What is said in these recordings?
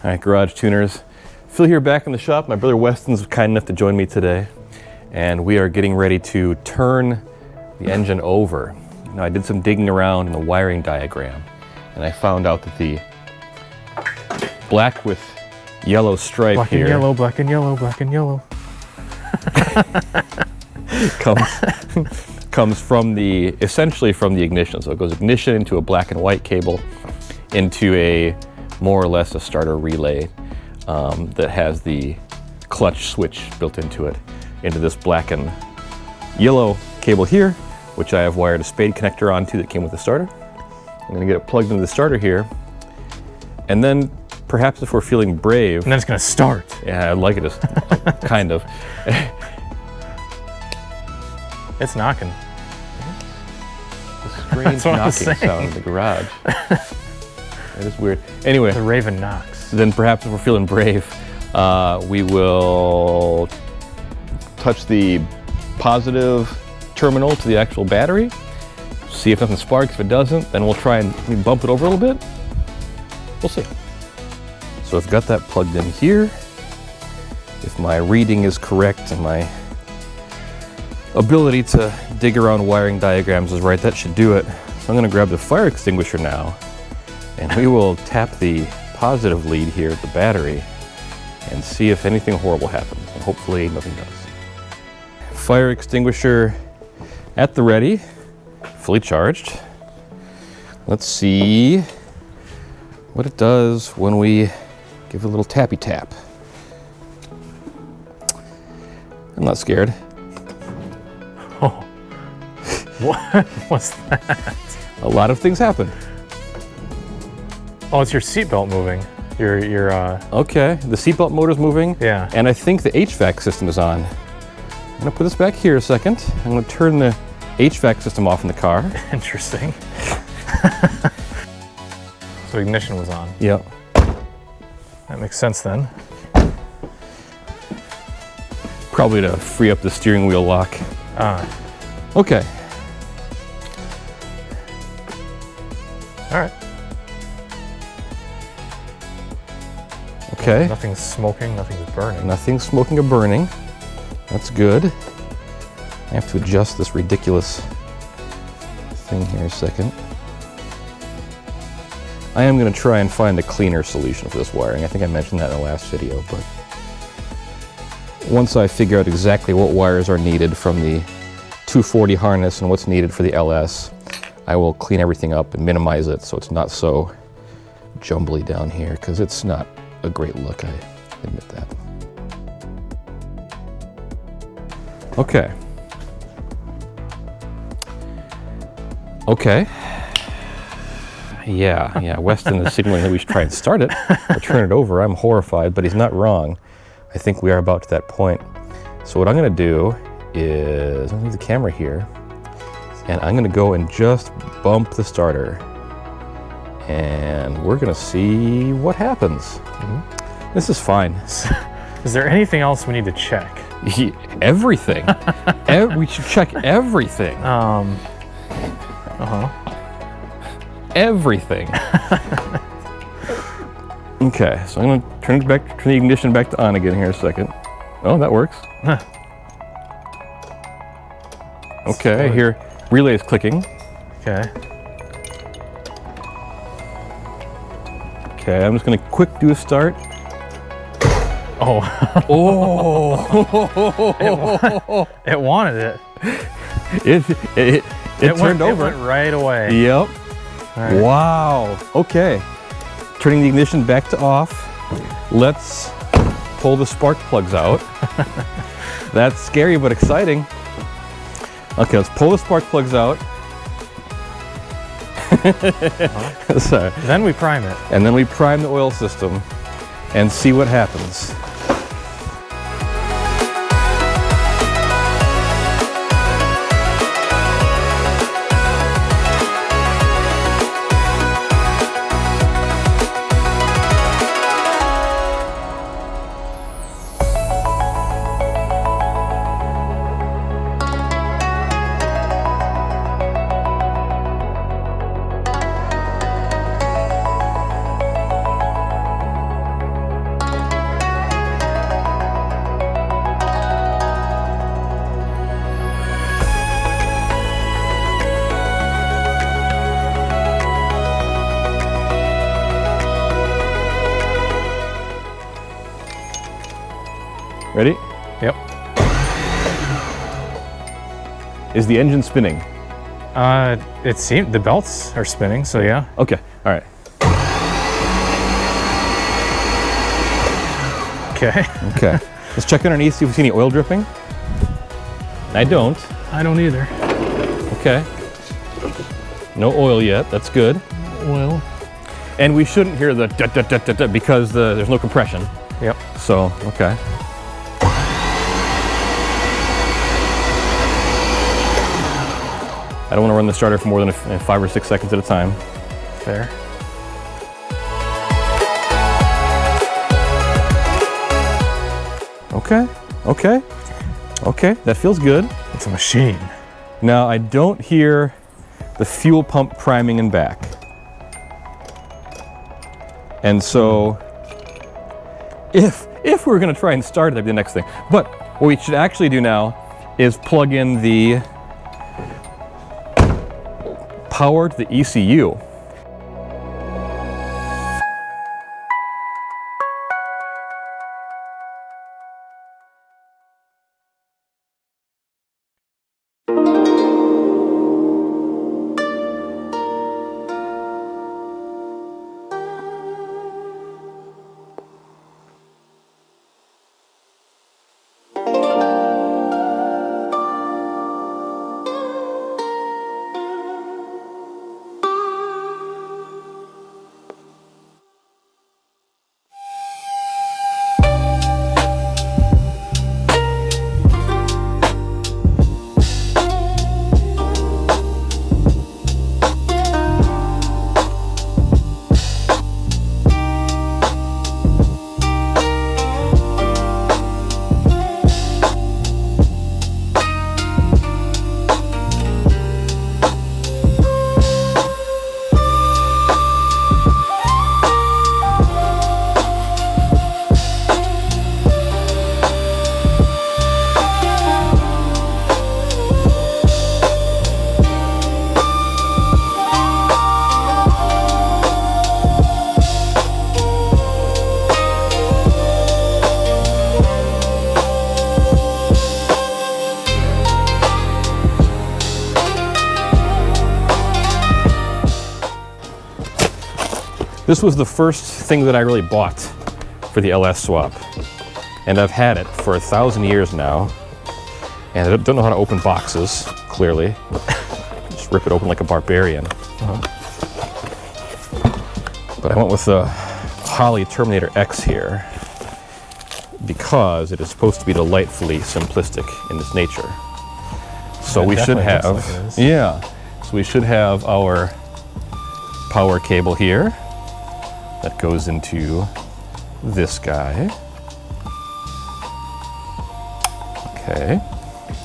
All right, garage tuners. Phil here back in the shop. My brother Weston's kind enough to join me today, and we are getting ready to turn the engine over. Now, I did some digging around in the wiring diagram, and I found out that the black with yellow stripe black here. And yellow, black and yellow, black and yellow. comes from essentially from the ignition. So it goes ignition into a black and white cable, into a more or less a starter relay that has the clutch switch built into it, into this black and yellow cable here, which I have wired a spade connector onto that came with the starter. I'm gonna get it plugged into the starter here, and then perhaps if we're feeling brave. And then it's gonna start. Yeah, I'd like it to, kind of. It's knocking. The strange knocking sound in the garage. That is weird. Anyway. The raven knocks. Then perhaps if we're feeling brave, we will touch the positive terminal to the actual battery, see if nothing sparks. If it doesn't, then we'll try and bump it over a little bit. We'll see. So I've got that plugged in here. If my reading is correct and my ability to dig around wiring diagrams is right, that should do it. So I'm gonna grab the fire extinguisher now, and we will tap the positive lead here at the battery and see if anything horrible happens, and hopefully nothing does. Fire extinguisher at the ready, fully charged. Let's see what it does when we give it a little tappy tap. I'm not scared. Oh, what was that? A lot of things happen. Oh, it's your seatbelt moving. Your Okay, the seatbelt motor's moving. Yeah. And I think the HVAC system is on. I'm gonna put this back here a second. I'm gonna turn the HVAC system off in the car. Interesting. So ignition was on. Yep. That makes sense then. Probably to free up the steering wheel lock. Okay. All right. Okay. Nothing's smoking, nothing's burning. Nothing's smoking or burning. That's good. I have to adjust this ridiculous thing here a second. I am going to try and find a cleaner solution for this wiring. I think I mentioned that in the last video, but once I figure out exactly what wires are needed from the 240 harness and what's needed for the LS, I will clean everything up and minimize it so it's not so jumbly down here, because it's not a great look, I admit that. Okay. Okay. Yeah, Weston is signaling that we should try and start it or turn it over. I'm horrified, but he's not wrong. I think we are about to that point. So what I'm gonna do is, I'm gonna leave the camera here, and I'm gonna go and just bump the starter. And we're gonna see what happens. Mm-hmm. This is fine. Is there anything else we need to check? Everything. We should check everything. Everything. Okay, so I'm gonna turn the ignition back to on again here in a second. Oh, that works. Okay, here, relay is clicking. Okay. Okay, I'm just gonna quick do a start. Oh. Oh. It wanted it. It turned over. It went right away. Yep. Right. Wow. Okay. Turning the ignition back to off. Let's pull the spark plugs out. That's scary but exciting. Okay, let's pull the spark plugs out. Sorry. Then we prime it. And then we prime the oil system and see what happens. Ready? Yep. Is the engine spinning? It seemed the belts are spinning, so yeah. Okay, all right. Okay. Okay. Let's check underneath, see if we see any oil dripping. I don't. I don't either. Okay. No oil yet, that's good. Oil. And we shouldn't hear the da da da da da because there's no compression. Yep. So, okay. I don't want to run the starter for more than 5 or 6 seconds at a time. Fair. Okay, okay, okay, that feels good. It's a machine. Now I don't hear the fuel pump priming in back. And so, if we were gonna try and start it, that'd be the next thing. But what we should actually do now is plug in the power to the ECU. This was the first thing that I really bought for the LS swap. And I've had it for 1,000 years now. And I don't know how to open boxes, clearly. Just rip it open like a barbarian. But I went with the Holley Terminator X here because it is supposed to be delightfully simplistic in its nature. So we should have, yeah, so we should have our power cable here that goes into this guy. Okay,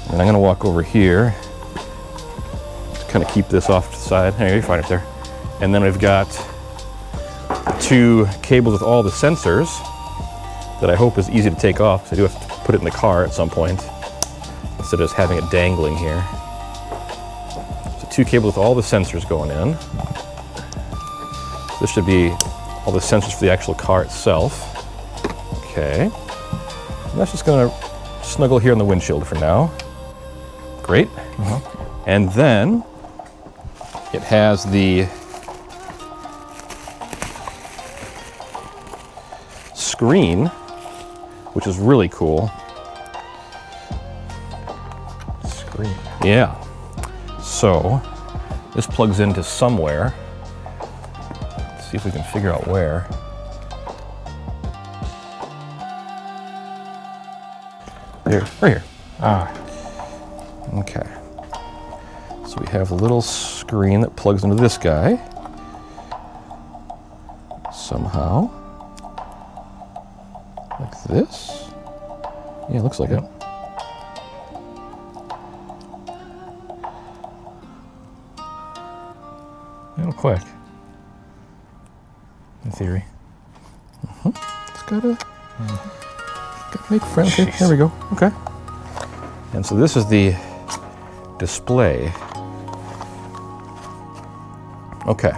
and I'm gonna walk over here to kind of keep this off to the side. Hey, you find it there. And then we've got 2 cables with all the sensors that I hope is easy to take off, because I do have to put it in the car at some point instead of just having it dangling here. So 2 cables with all the sensors going in. This should be all the sensors for the actual car itself. Okay. And that's just gonna snuggle here in the windshield for now. Great. And then it has the screen, which is really cool. Screen. Yeah. So this plugs into somewhere. Let's see if we can figure out where. There, right here. Ah. Okay. So we have a little screen that plugs into this guy. Somehow. Like this. Yeah, looks like it. A little quick. In theory. It's gotta make friends. Okay, there we go. Okay. And so this is the display. Okay.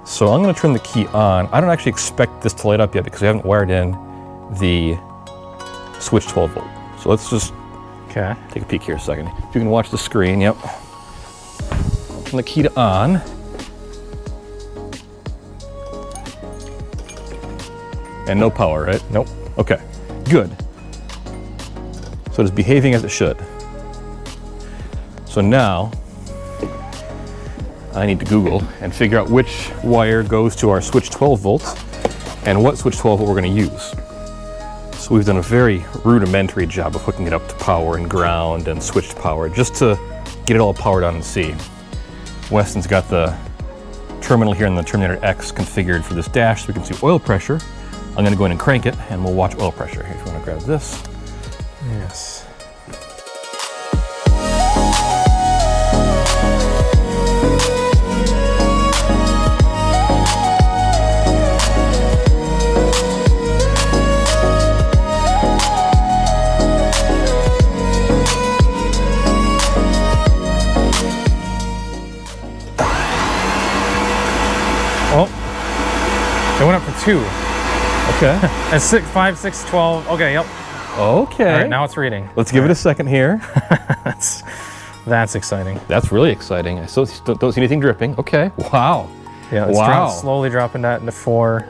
So I'm going to turn the key on. I don't actually expect this to light up yet because we haven't wired in the switch 12 volt. So let's just Okay. take a peek here a second. If you can watch the screen, yep. Turn the key to on. And no power, right? Nope. Okay, good. So it's behaving as it should. So now, I need to Google and figure out which wire goes to our switch 12 volts and what switch 12 volt we're going to use. So we've done a very rudimentary job of hooking it up to power and ground and switched power just to get it all powered on and see. Weston's got the terminal here in the Terminator X configured for this dash so we can see oil pressure. I'm going to go in and crank it and we'll watch oil pressure. Here, if you want to grab this. Yes. Oh, it went up to 2. Okay. And 6, 5, 6, 12. Okay, yep. Okay. All right, now it's reading. Let's give it a second here. That's exciting. That's really exciting. I still don't see anything dripping. Okay. Wow. Yeah, it's Wow. slowly dropping that into 4.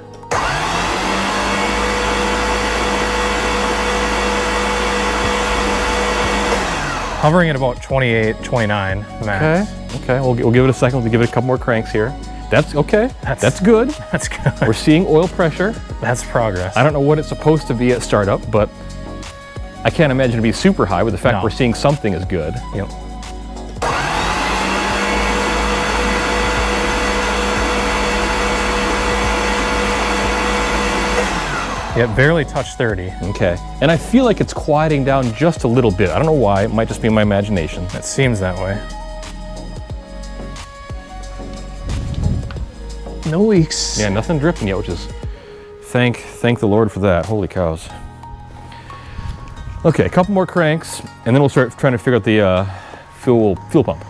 Hovering at about 28, 29 max. Okay. We'll give it a second. We'll give it a couple more cranks here. That's okay. That's good. That's good. We're seeing oil pressure. That's progress. I don't know what it's supposed to be at startup, but I can't imagine it to be super high, but the fact we're seeing something is good. Yep. Yeah, barely touched 30. Okay. And I feel like it's quieting down just a little bit. I don't know why. It might just be my imagination. It seems that way. No leaks. Yeah, nothing dripping yet, which is thank the Lord for that. Holy cows. Okay, a couple more cranks, and then we'll start trying to figure out the fuel pump.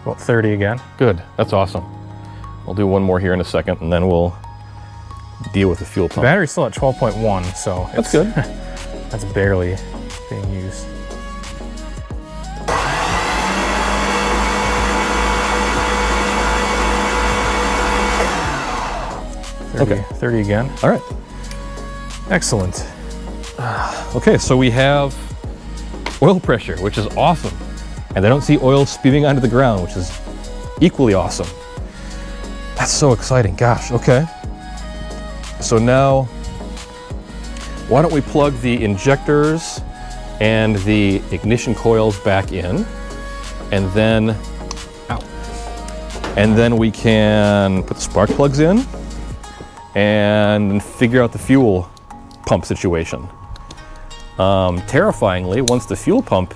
About 30 again. Good, that's awesome. We'll do one more here in a second, and then we'll deal with the fuel The pump. battery's still at 12.1, so That's good. That's barely being used. Okay. 30 again. All right. Excellent. Okay, so we have oil pressure, which is awesome. And I don't see oil spewing onto the ground, which is equally awesome. That's so exciting, gosh, okay. So now, why don't we plug the injectors and the ignition coils back in, and then, we can put the spark plugs in and figure out the fuel pump situation. Terrifyingly, once the fuel pump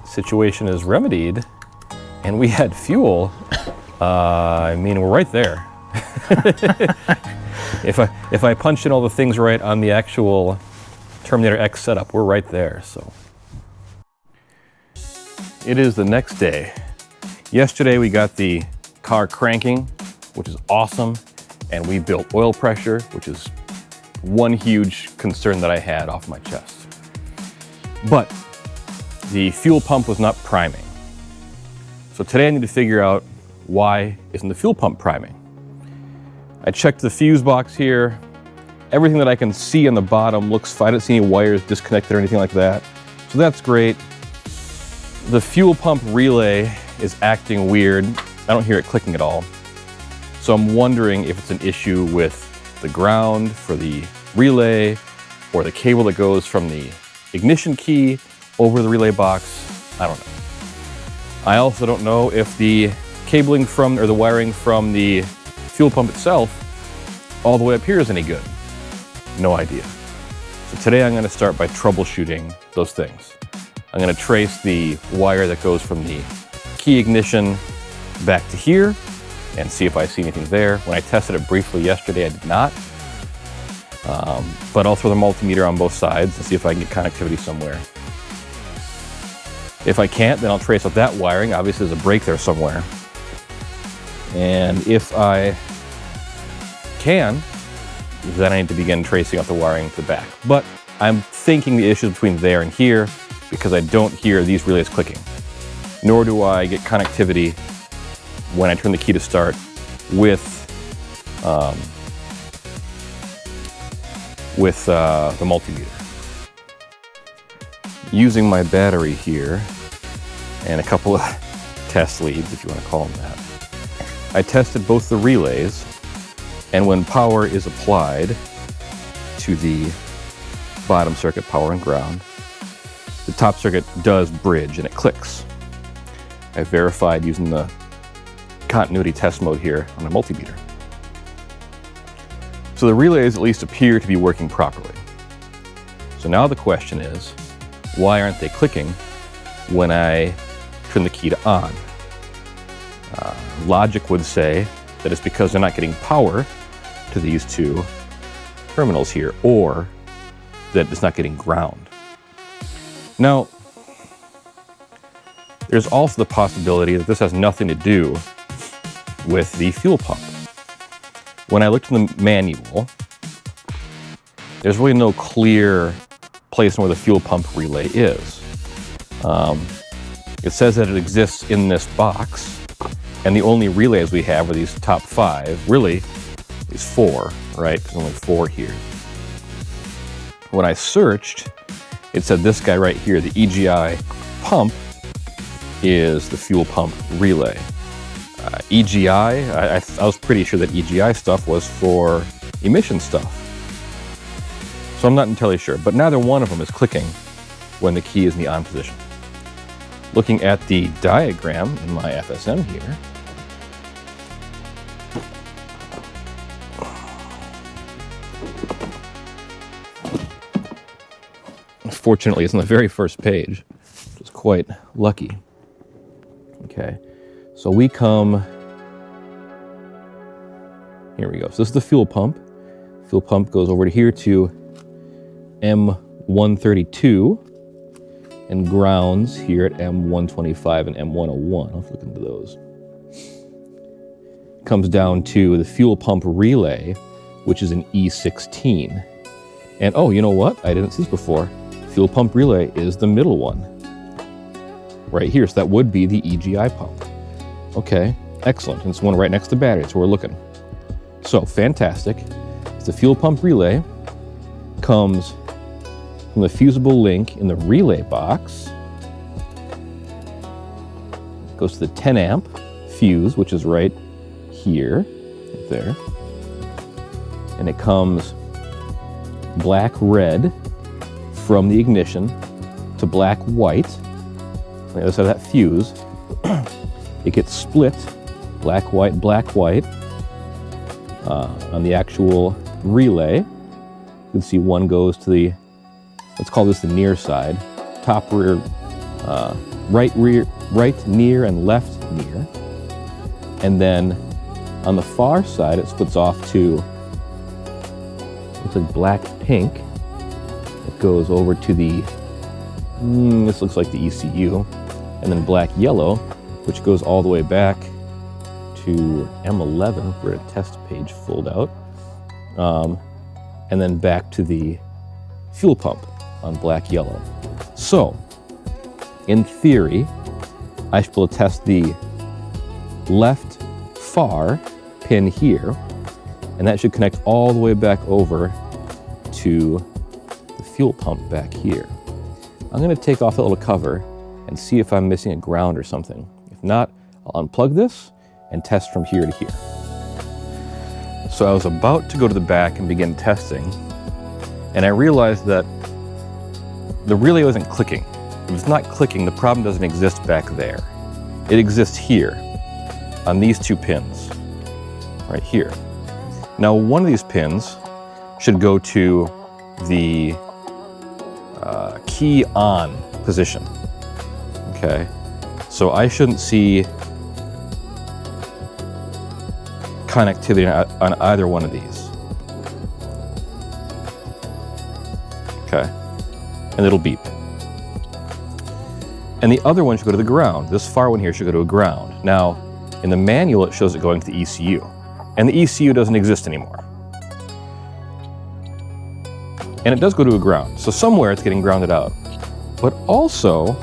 situation is remedied and we had fuel, I mean, we're right there. If I punch in all the things right on the actual Terminator X setup, we're right there. So it is the next day. Yesterday we got the car cranking, which is awesome, and we built oil pressure, which is one huge concern that I had off my chest. But the fuel pump was not priming. So today I need to figure out why isn't the fuel pump priming. I checked the fuse box here. Everything that I can see on the bottom looks fine. I don't see any wires disconnected or anything like that. So that's great. The fuel pump relay is acting weird. I don't hear it clicking at all. So I'm wondering if it's an issue with the ground for the relay or the cable that goes from the ignition key over the relay box. I don't know. I also don't know if the cabling from, or the wiring from the fuel pump itself all the way up here is any good. No idea. So today I'm going to start by troubleshooting those things. I'm going to trace the wire that goes from the key ignition back to here and see if I see anything there. When I tested it briefly yesterday, I did not. But I'll throw the multimeter on both sides and see if I can get connectivity somewhere. If I can't, then I'll trace out that wiring. Obviously there's a break there somewhere. And if I can, then I need to begin tracing out the wiring to the back. But I'm thinking the issue is between there and here because I don't hear these relays clicking. Nor do I get connectivity when I turn the key to start with the multimeter. Using my battery here and a couple of test leads, if you want to call them that, I tested both the relays, and when power is applied to the bottom circuit, power and ground, the top circuit does bridge and it clicks. I verified using the continuity test mode here on a multimeter. So the relays at least appear to be working properly. So now the question is, why aren't they clicking when I turn the key to on? Logic would say that it's because they're not getting power to these two terminals here, or that it's not getting ground. Now, there's also the possibility that this has nothing to do with the fuel pump. When I looked in the manual, there's really no clear place where the fuel pump relay is. It says that it exists in this box, and the only relays we have are these top 5, really, these 4, right? There's only 4 here. When I searched, it said this guy right here, the EGI pump, is the fuel pump relay. EGI, I was pretty sure that EGI stuff was for emission stuff. So I'm not entirely sure, but neither one of them is clicking when the key is in the on position. Looking at the diagram in my FSM here, fortunately, it's on the very first page, which is quite lucky. Okay, so we come, here we go. So this is the fuel pump. Fuel pump goes over to here to M132 and grounds here at M125 and M101. I'll have to look into those. Comes down to the fuel pump relay, which is an E16. And oh, you know what? I didn't see this before. Fuel pump relay is the middle one right here. So that would be the EGI pump. Okay, excellent. And it's one right next to the battery. That's where we're looking. So fantastic. The fuel pump relay comes from the fusible link in the relay box. Goes to the 10 amp fuse, which is right here, right there. And it comes black-red from the ignition to black-white. On the other side of that fuse, it gets split, black-white, black-white, on the actual relay. You can see one goes to the, let's call this the near side, top rear, right near and left near. And then on the far side, it splits off to, looks like black-pink. It goes over to the, this looks like the ECU, and then black-yellow, which goes all the way back to M11 for a test page filled out, and then back to the fuel pump on black-yellow. So, in theory, I should be able to test the left far pin here, and that should connect all the way back over to the fuel pump back here. I'm going to take off that little cover and see if I'm missing a ground or something. If not, I'll unplug this and test from here to here. So I was about to go to the back and begin testing, and I realized that the relay wasn't clicking. If it's not clicking, the problem doesn't exist back there. It exists here, on these 2 pins, right here. Now, one of these pins should go to the key on position, okay? So I shouldn't see connectivity on either one of these. Okay, and it'll beep. And the other one should go to the ground. This far one here should go to a ground. Now, In the manual, it shows it going to the ECU. And the ECU doesn't exist anymore. And it does go to a ground. So somewhere it's getting grounded out. But also,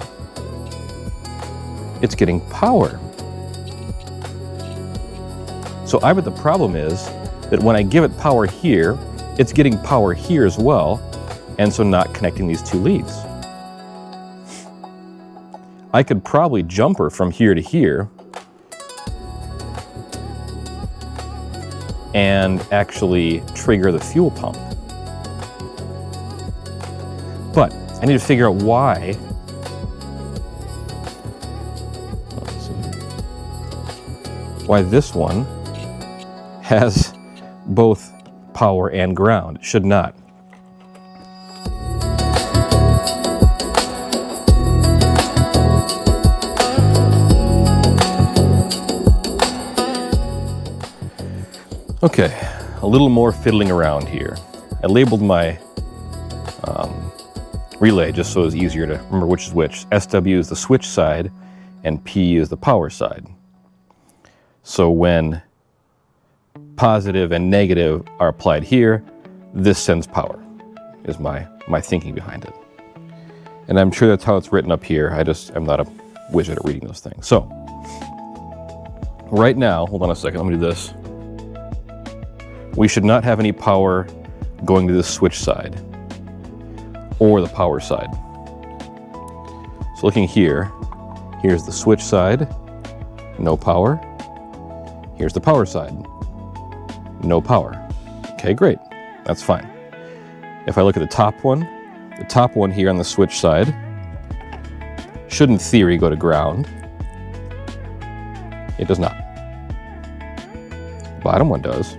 it's getting power. So I bet the problem is that when I give it power here, it's getting power here as well, and so not connecting these two leads. I could probably jumper from here to here and actually trigger the fuel pump. But I need to figure out why. Let's see. Why this one has both power and ground. It should not. Okay, a little more fiddling around here. I labeled my relay just so it's easier to remember which is which. SW is the switch side and P is the power side. So when positive and negative are applied here, this sends power, is my thinking behind it. And I'm sure that's how it's written up here. I'm not a wizard at reading those things. So, right now, hold on a second, let me do this. We should not have any power going to the switch side or the power side. So looking here, here's the switch side, no power. Here's the power side, no power. Okay, great, that's fine. If I look at the top one here on the switch side should in theory go to ground. It does not. The bottom one does.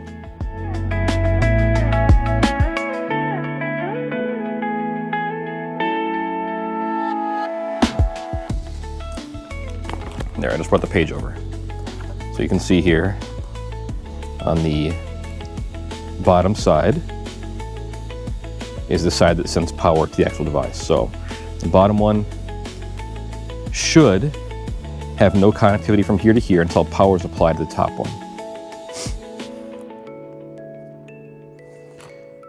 There, I just brought the page over. So you can see here on the bottom side is the side that sends power to the actual device. So the bottom one should have no connectivity from here to here until power is applied to the top one.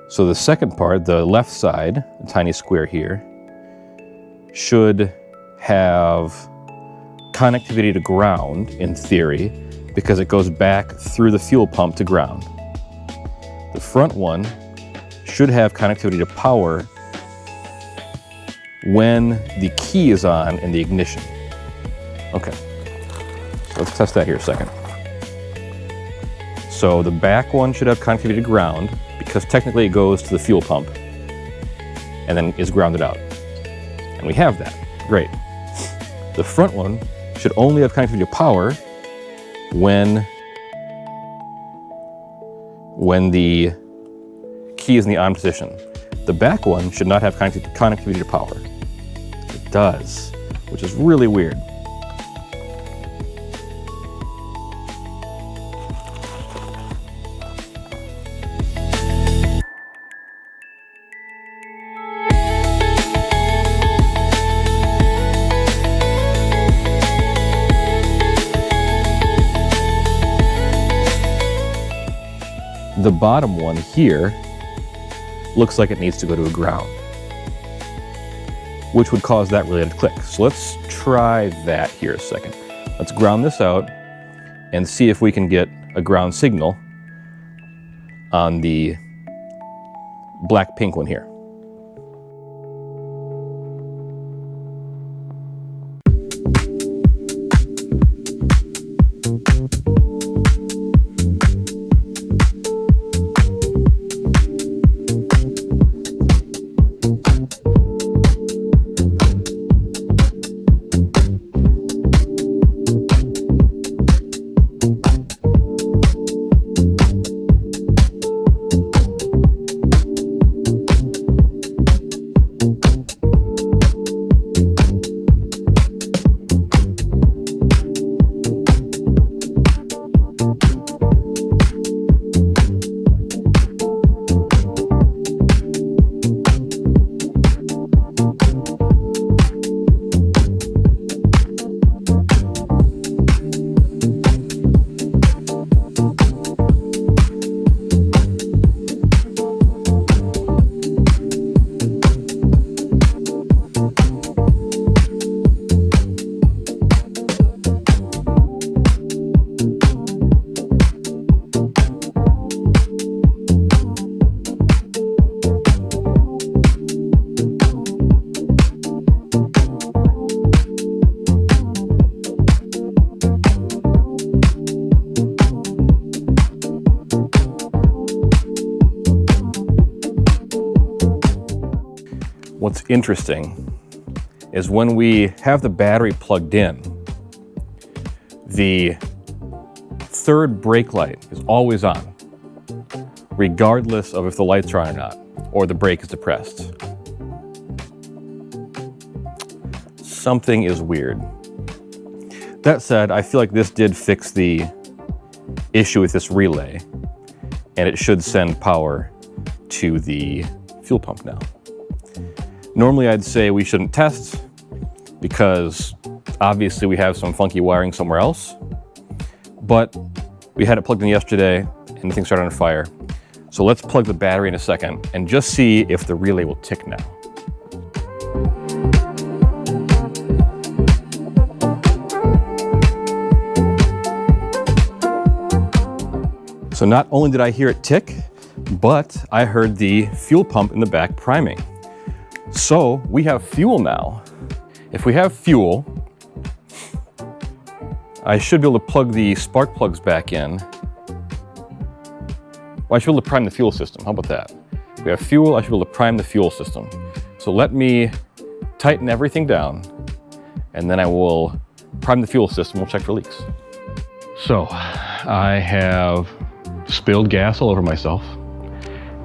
So the second part, the left side, the tiny square here, should have connectivity to ground in theory because it goes back through the fuel pump to ground. The front one should have connectivity to power when the key is on in the ignition. Okay, so let's test that here a second. So the back one should have connectivity to ground because technically it goes to the fuel pump and then is grounded out. And we have that, great. The front one should only have connectivity to power when the key is in the on position. The back one should not have connectivity to power. It does, which is really weird. The bottom one here looks like it needs to go to a ground, which would cause that relay to click. So let's try that here a second. Let's ground this out and see if we can get a ground signal on the black-pink one here. what's interesting is when we have the battery plugged in, the third brake light is always on, regardless of if the lights are on or not, or the brake is depressed. Something is weird. That said, I feel like this did fix the issue with this relay, and it should send power to the fuel pump now. Normally I'd say we shouldn't test because obviously we have some funky wiring somewhere else, but we had it plugged in yesterday and the thing started on fire. So let's plug the battery in a second and just see if the relay will tick now. So not only did I hear it tick, but I heard the fuel pump in the back priming. So we have fuel now. If we have fuel, I should be able to plug the spark plugs back in. Well, I should be able to prime the fuel system. How about that? If we have fuel, I should be able to prime the fuel system. So let me tighten everything down, and then I will prime the fuel system. We'll check for leaks. So I have spilled gas all over myself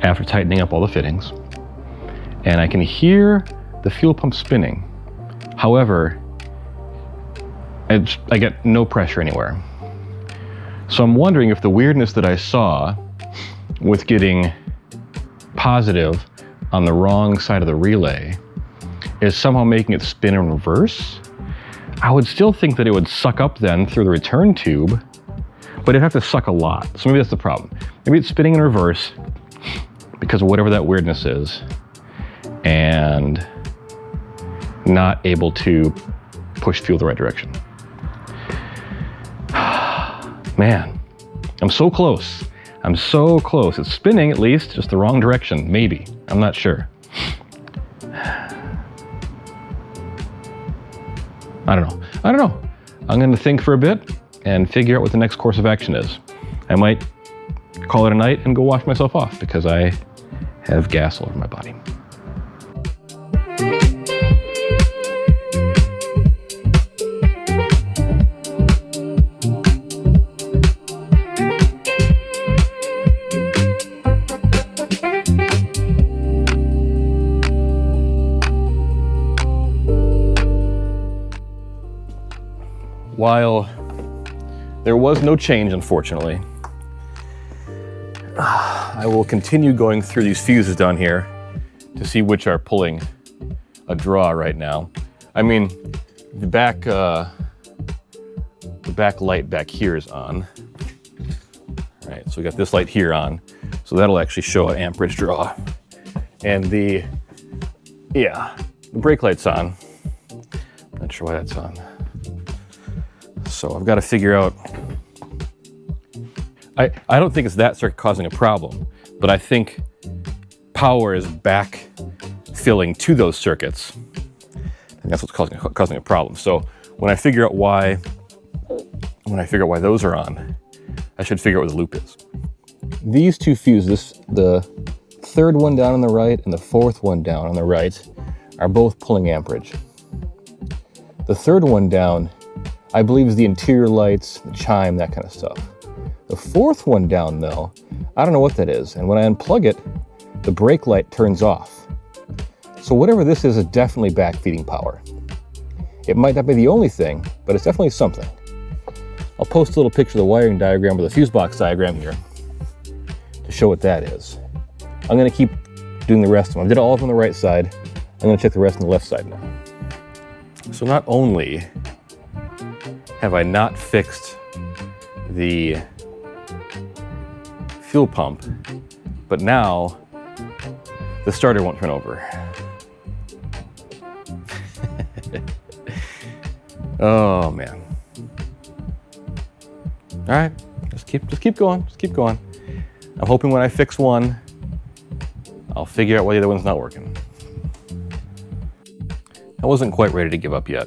after tightening up all the fittings, and I can hear the fuel pump spinning. However, I get no pressure anywhere. So I'm wondering if the weirdness that I saw with getting positive on the wrong side of the relay is somehow making it spin in reverse. I would still think that it would suck up then through the return tube, but it'd have to suck a lot. So maybe that's the problem. Maybe it's spinning in reverse because of whatever that weirdness is, and not able to push fuel the right direction. Man, I'm so close. I'm so close. It's spinning at least, just the wrong direction, maybe. I'm not sure. I don't know. I'm gonna think for a bit and figure out what the next course of action is. I might call it a night and go wash myself off because I have gas all over my body. While there was no change, unfortunately, I will continue going through these fuses down here to see which are pulling a draw right now. I mean, the back light back here is on. All right, so we got this light here on, so that'll actually show an amperage draw. And the brake light's on. Not sure why that's on. So I've got to figure out, I don't think it's that circuit causing a problem, but I think power is back filling to those circuits, and that's what's causing a problem. So when I figure out why those are on, I should figure out where the loop is. These two fuses, the third one down on the right and the fourth one down on the right, are both pulling amperage. The third one down, I believe, is the interior lights, the chime, that kind of stuff. The fourth one down, though, I don't know what that is. And when I unplug it, the brake light turns off. So whatever this is definitely backfeeding power. It might not be the only thing, but it's definitely something. I'll post a little picture of the wiring diagram with a fuse box diagram here to show what that is. I'm going to keep doing the rest of them. I did all of them on the right side. I'm going to check the rest on the left side now. So not only have I not fixed the fuel pump, but now the starter won't turn over. Oh man. All right, just keep going. I'm hoping when I fix one, I'll figure out why the other one's not working. I wasn't quite ready to give up yet,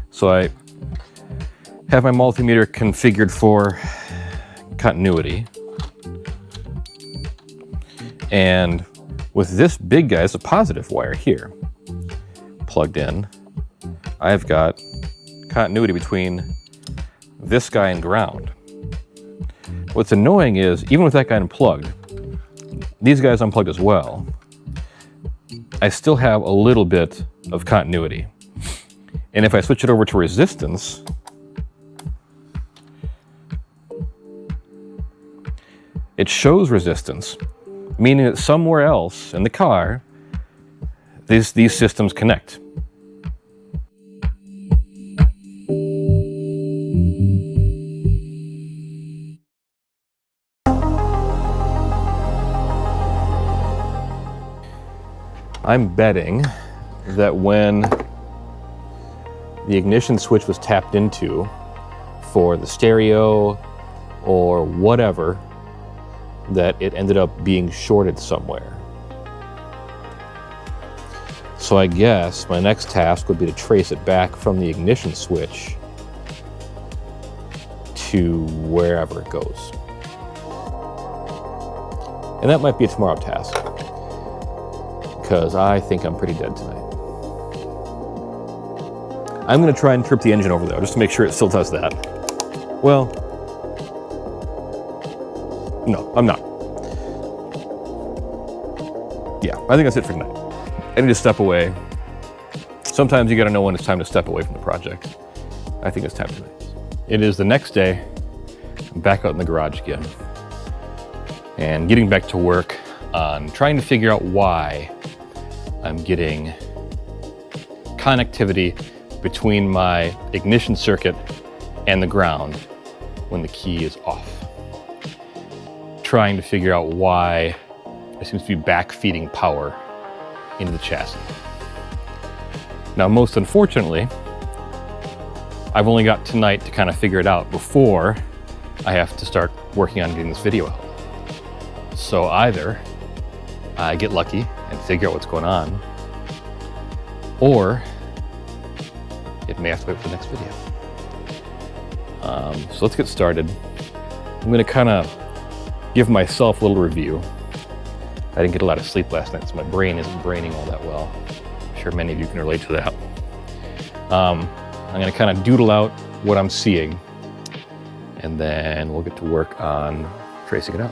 so I have my multimeter configured for continuity. And with this big guy, it's a positive wire here. plugged in, I've got continuity between this guy and ground. What's annoying is, even with that guy unplugged, these guys unplugged as well, I still have a little bit of continuity. And if I switch it over to resistance, it shows resistance, meaning that somewhere else in the car, these systems connect. I'm betting that when the ignition switch was tapped into for the stereo or whatever, that it ended up being shorted somewhere. So I guess my next task would be to trace it back from the ignition switch to wherever it goes. And that might be a tomorrow task, because I think I'm pretty dead tonight. I'm gonna try and trip the engine over though, just to make sure it still does that. Well, no, I'm not. Yeah, I think that's it for tonight. I need to step away. Sometimes you gotta know when it's time to step away from the project. I think it's time tonight. It is the next day. I'm back out in the garage again. And getting back to work on trying to figure out why I'm getting connectivity between my ignition circuit and the ground when the key is off. Trying to figure out why it seems to be back-feeding power into the chassis. Now, most unfortunately, I've only got tonight to kind of figure it out before I have to start working on getting this video out. So either I get lucky and figure out what's going on, or it may have to wait for the next video. So let's get started. I'm gonna kind of give myself a little review. I didn't get a lot of sleep last night, so my brain isn't braining all that well. I'm sure many of you can relate to that. I'm gonna kind of doodle out what I'm seeing, and then we'll get to work on tracing it out.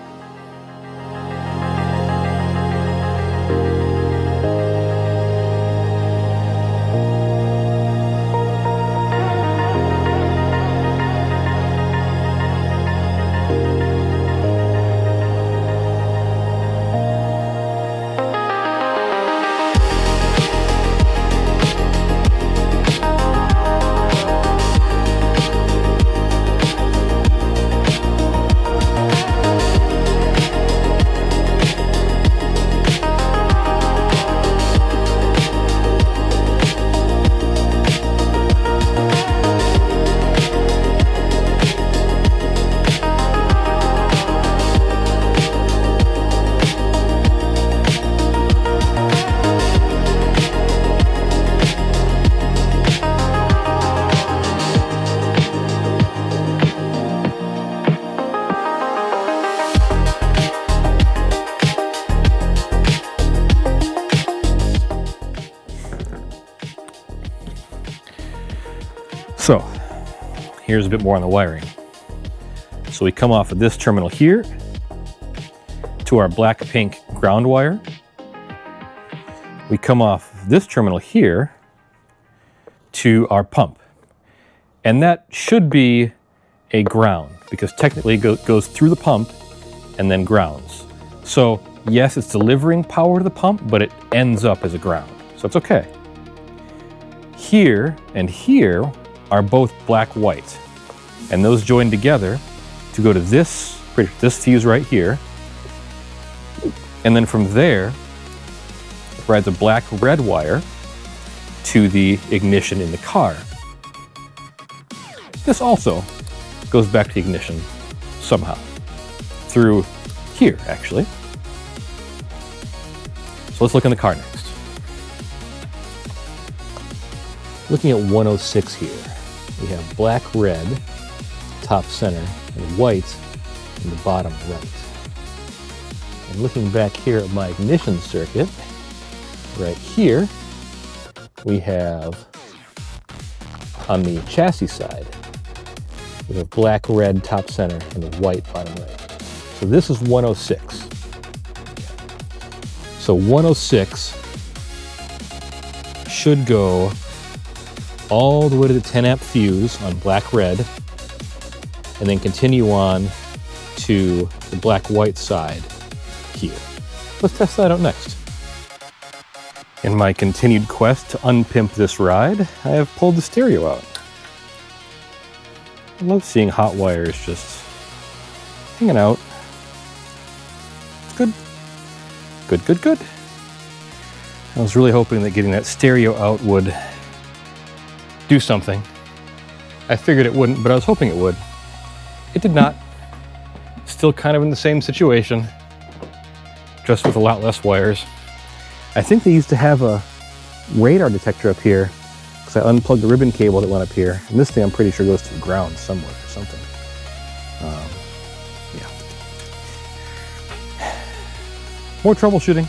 So here's a bit more on the wiring. So we come off of this terminal here to our black-pink ground wire. We come off this terminal here to our pump. And that should be a ground, because technically it goes through the pump and then grounds. So yes, it's delivering power to the pump, but it ends up as a ground. So it's okay. Here and here are both black-white, and those join together to go to this fuse right here, and then from there it rides a black-red wire to the ignition in the car. This also goes back to the ignition somehow through here, actually. So let's look in the car next. Looking at 106 here, we have black, red, top center, and white in the bottom right. And looking back here at my ignition circuit, right here, we have, on the chassis side, we have black, red top center and white bottom right. So this is 106. So 106 should go all the way to the 10 amp fuse on black, red, and then continue on to the black, white side here. Let's test that out next. In my continued quest to unpimp this ride, I have pulled the stereo out. I love seeing hot wires just hanging out. It's good. Good, good, good. I was really hoping that getting that stereo out would do something. I figured it wouldn't, but I was hoping it would. It did not. Still kind of in the same situation, just with a lot less wires. I think they used to have a radar detector up here because I unplugged the ribbon cable that went up here. And this thing I'm pretty sure goes to the ground somewhere or something. Yeah. More troubleshooting.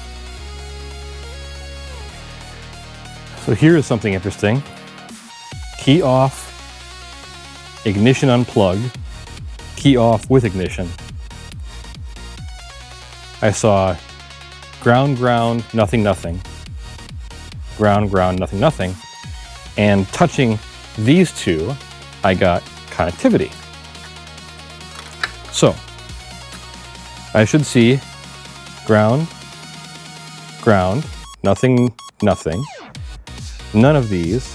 So here is something interesting. Key off, ignition unplug, key off with ignition. I saw ground, ground, nothing, nothing. Ground, ground, nothing, nothing. And touching these two, I got connectivity. So, I should see ground, ground, nothing, nothing. None of these.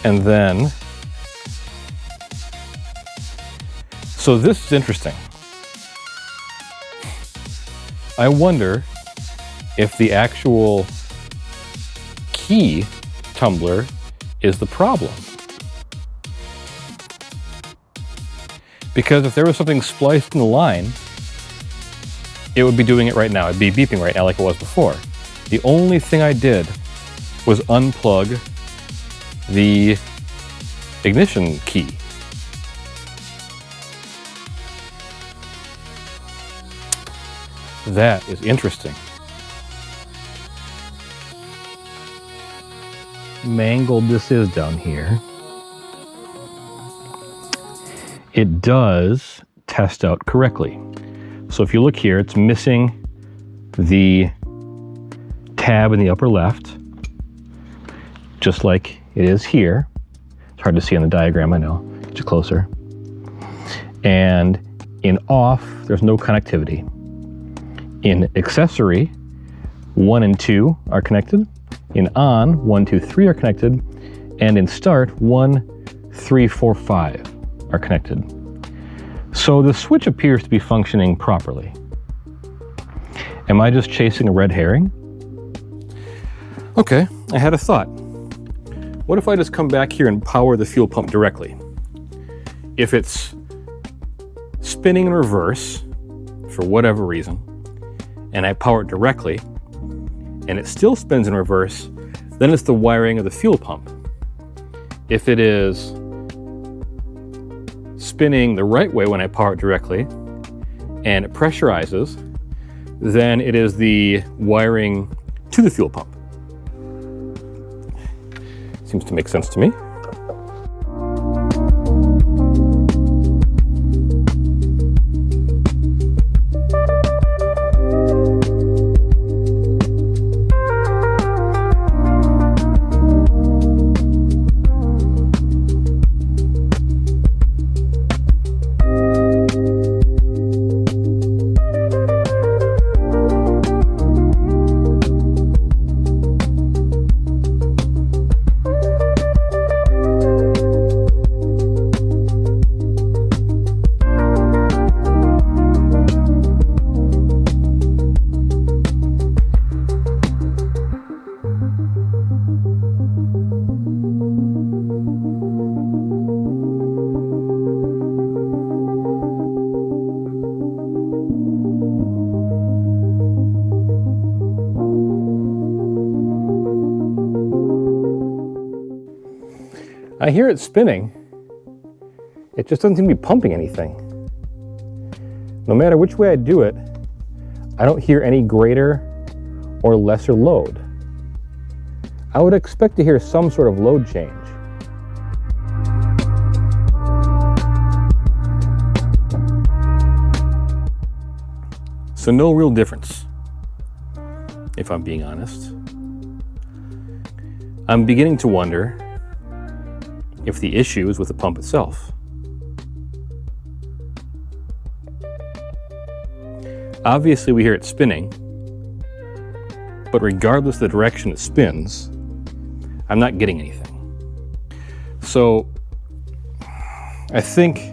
And then, so this is interesting. I wonder if the actual key tumbler is the problem. Because if there was something spliced in the line, it would be doing it right now. It'd be beeping right now like it was before. The only thing I did was unplug the ignition key. That is interesting. Mangled this is down here. It does test out correctly. So if you look here, it's missing the tab in the upper left, just like it is here. It's hard to see on the diagram, I know. Get you closer. And in off, there's no connectivity. In accessory, 1 and 2 are connected. In on, 1, 2, 3 are connected. And in start, 1, 3, 4, 5 are connected. So the switch appears to be functioning properly. Am I just chasing a red herring? Okay, I had a thought. What if I just come back here and power the fuel pump directly? If it's spinning in reverse, for whatever reason, and I power it directly, and it still spins in reverse, then it's the wiring of the fuel pump. If it is spinning the right way when I power it directly, and it pressurizes, then it is the wiring to the fuel pump. Seems to make sense to me. I hear it spinning. It just doesn't seem to be pumping anything. No matter which way I do it, I don't hear any greater or lesser load. I would expect to hear some sort of load change. So no real difference, if I'm being honest. I'm beginning to wonder if the issue is with the pump itself. Obviously we hear it spinning, but regardless of the direction it spins, I'm not getting anything. So I think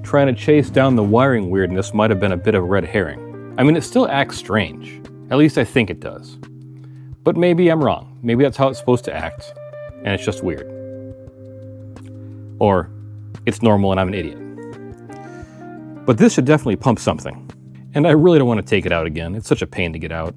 trying to chase down the wiring weirdness might have been a bit of a red herring. I mean, it still acts strange. At least I think it does. But maybe I'm wrong. Maybe that's how it's supposed to act, and it's just weird. Or it's normal and I'm an idiot. But this should definitely pump something. And I really don't want to take it out again. It's such a pain to get out.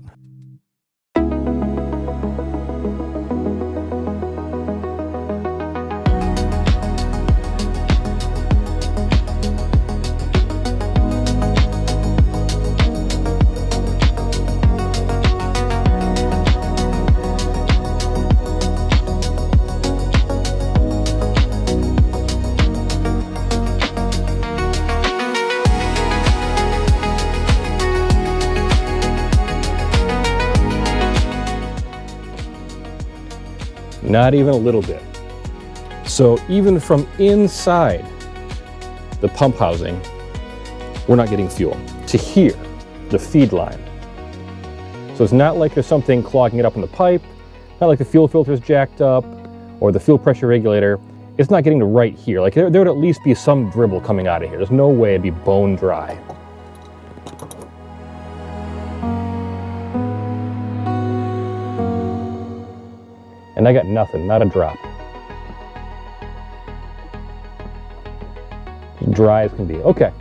Not even a little bit. So even from inside the pump housing, we're not getting fuel to here, the feed line. So it's not like there's something clogging it up in the pipe, not like the fuel filter is jacked up or the fuel pressure regulator. It's not getting to right here. Like there would at least be some dribble coming out of here. There's no way it'd be bone dry. And I got nothing, not a drop. As dry as can be. Okay,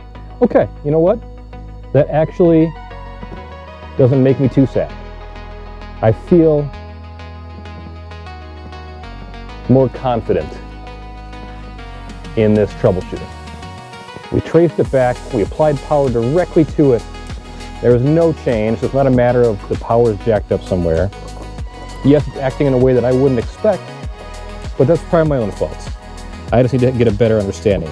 you know what? That actually doesn't make me too sad. I feel more confident in this troubleshooting. We traced it back, we applied power directly to it. There was no change, so it's not a matter of the power is jacked up somewhere. Yes, it's acting in a way that I wouldn't expect, but that's probably my own fault. I just need to get a better understanding.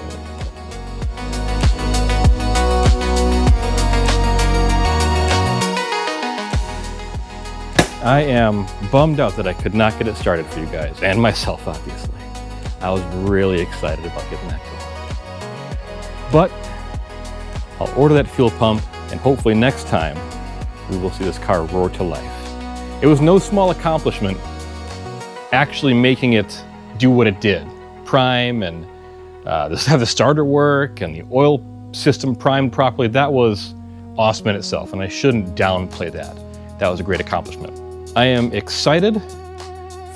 I am bummed out that I could not get it started for you guys, and myself, obviously. I was really excited about getting that going. But I'll order that fuel pump, and hopefully next time we will see this car roar to life. It was no small accomplishment actually making it do what it did. Prime and have the starter work and the oil system primed properly. That was awesome in itself, and I shouldn't downplay that. That was a great accomplishment. I am excited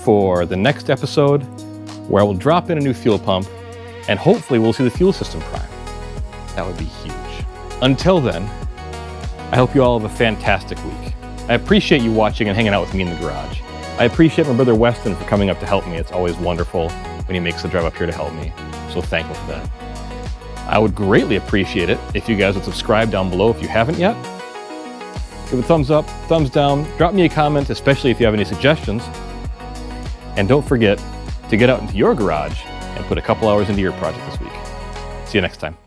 for the next episode where I will drop in a new fuel pump and hopefully we'll see the fuel system prime. That would be huge. Until then, I hope you all have a fantastic week. I appreciate you watching and hanging out with me in the garage. I appreciate my brother Weston for coming up to help me. It's always wonderful when he makes the drive up here to help me. I'm so thankful for that. I would greatly appreciate it if you guys would subscribe down below if you haven't yet. Give a thumbs up, thumbs down, drop me a comment, especially if you have any suggestions. And don't forget to get out into your garage and put a couple hours into your project this week. See you next time.